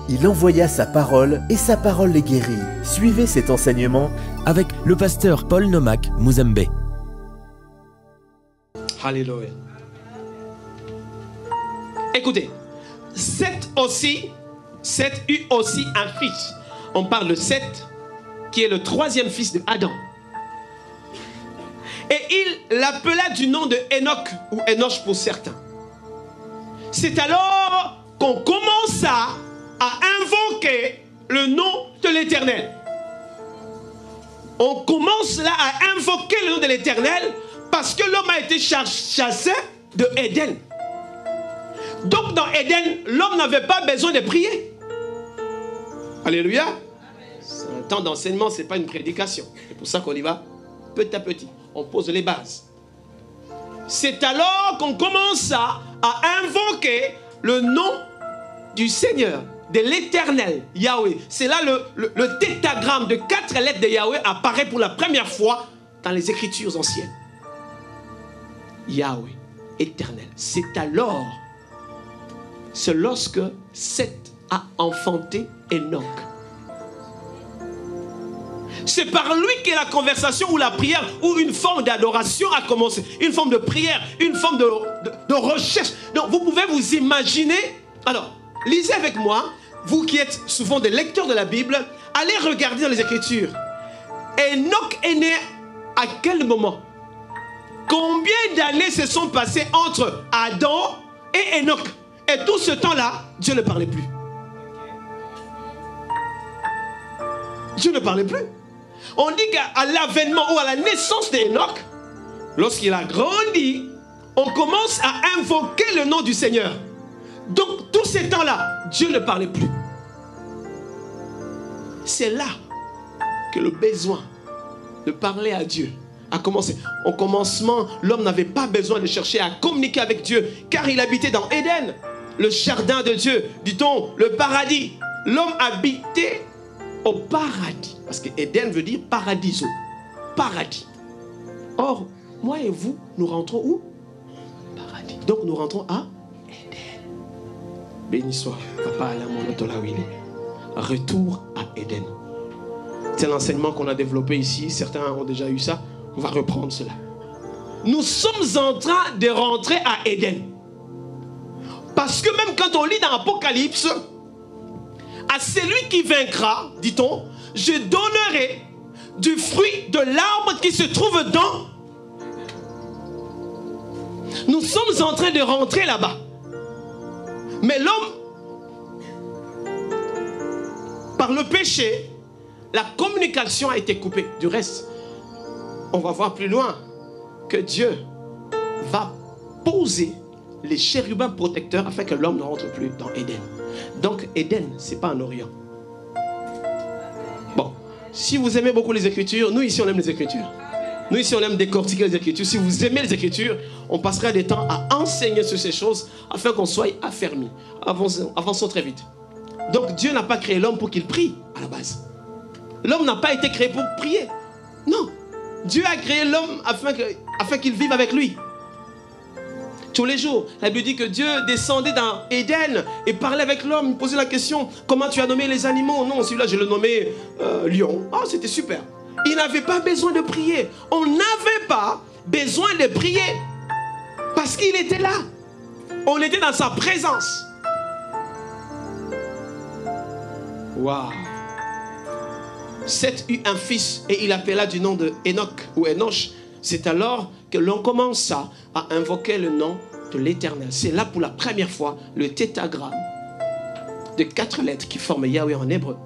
il envoya sa parole et sa parole les guérit. Suivez cet enseignement avec le pasteur Paul Nomak Mouzembe. Alléluia. Écoutez, Seth eut aussi un fils. On parle de Seth, qui est le troisième fils de Adam. Et il l'appela du nom de Enoch, ou Enoch pour certains. C'est alors qu'on commença à invoquer le nom de l'Éternel. On commence là à invoquer le nom de l'Éternel parce que l'homme a été chassé de Éden. Donc dans Éden, l'homme n'avait pas besoin de prier. Alléluia. C'est un temps d'enseignement, ce n'est pas une prédication. C'est pour ça qu'on y va petit à petit. On pose les bases. C'est alors qu'on commence à invoquer le nom du Seigneur, de l'Éternel, Yahweh. C'est là le tétragramme de 4 lettres de Yahweh apparaît pour la première fois dans les Écritures anciennes. Yahweh, Éternel. C'est lorsque Seth a enfanté Enoch. C'est par lui que la conversation ou la prière ou une forme d'adoration a commencé. Une forme de prière, une forme de recherche. Donc vous pouvez vous imaginer. Alors, lisez avec moi, vous qui êtes souvent des lecteurs de la Bible, allez regarder dans les Écritures. Enoch est né à quel moment? Combien d'années se sont passées entre Adam et Enoch? Et tout ce temps-là, Dieu ne parlait plus. Dieu ne parlait plus. On dit qu'à l'avènement ou à la naissance d'Enoch, lorsqu'il a grandi, on commence à invoquer le nom du Seigneur. Donc, tous ces temps-là, Dieu ne parlait plus. C'est là que le besoin de parler à Dieu a commencé. Au commencement, l'homme n'avait pas besoin de chercher à communiquer avec Dieu, car il habitait dans Éden, le jardin de Dieu, dit-on, le paradis. L'homme habitait au paradis, parce que Éden veut dire paradiso, paradis. Or, moi et vous, nous rentrons où? Paradis. Donc nous rentrons à Éden. Béni soit Papa Alamoulotolawili. Retour à Éden. C'est l'enseignement qu'on a développé ici. Certains ont déjà eu ça. On va reprendre cela. Nous sommes en train de rentrer à Éden. Parce que même quand on lit dans Apocalypse, à celui qui vaincra, dit-on, je donnerai du fruit de l'arbre qui se trouve dans. Nous sommes en train de rentrer là-bas. Mais l'homme, par le péché, la communication a été coupée. Du reste, on va voir plus loin que Dieu va poser les chérubins protecteurs afin que l'homme ne rentre plus dans Éden. Donc Éden, ce n'est pas en Orient. Bon, si vous aimez beaucoup les Écritures, nous ici on aime les Écritures. Nous ici on aime décortiquer les Écritures. Si vous aimez les Écritures, on passera des temps à enseigner sur ces choses afin qu'on soit affermis. Avançons très vite. Donc Dieu n'a pas créé l'homme pour qu'il prie à la base. L'homme n'a pas été créé pour prier. Non. Dieu a créé l'homme afin qu'il vive avec lui. Tous les jours, la Bible dit que Dieu descendait dans Éden et parlait avec l'homme. Il posait la question, comment tu as nommé les animaux? Non, celui-là, je le nommais lion. Ah, c'était super. Il n'avait pas besoin de prier. On n'avait pas besoin de prier parce qu'il était là. On était dans sa présence. Waouh. Seth eut un fils et il appela du nom de Enoch ou Enoch. C'est alors que l'on commença à invoquer le nom de l'Éternel. C'est là pour la première fois le tétragramme de 4 lettres qui forment Yahweh en hébreu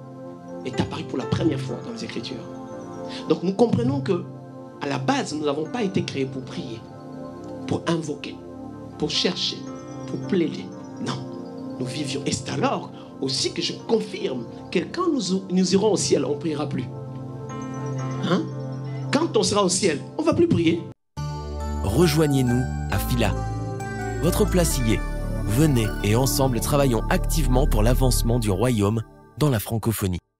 est apparu pour la première fois dans les Écritures. Donc nous comprenons que à la base, nous n'avons pas été créés pour prier, pour invoquer, pour chercher, pour plaider. Non, nous vivions. Et c'est alors aussi que je confirme que quand nous irons au ciel, on ne priera plus. Hein? Quand on sera au ciel, on ne va plus prier. Rejoignez-nous à Fila. Votre place y est. Venez et ensemble travaillons activement pour l'avancement du royaume dans la francophonie.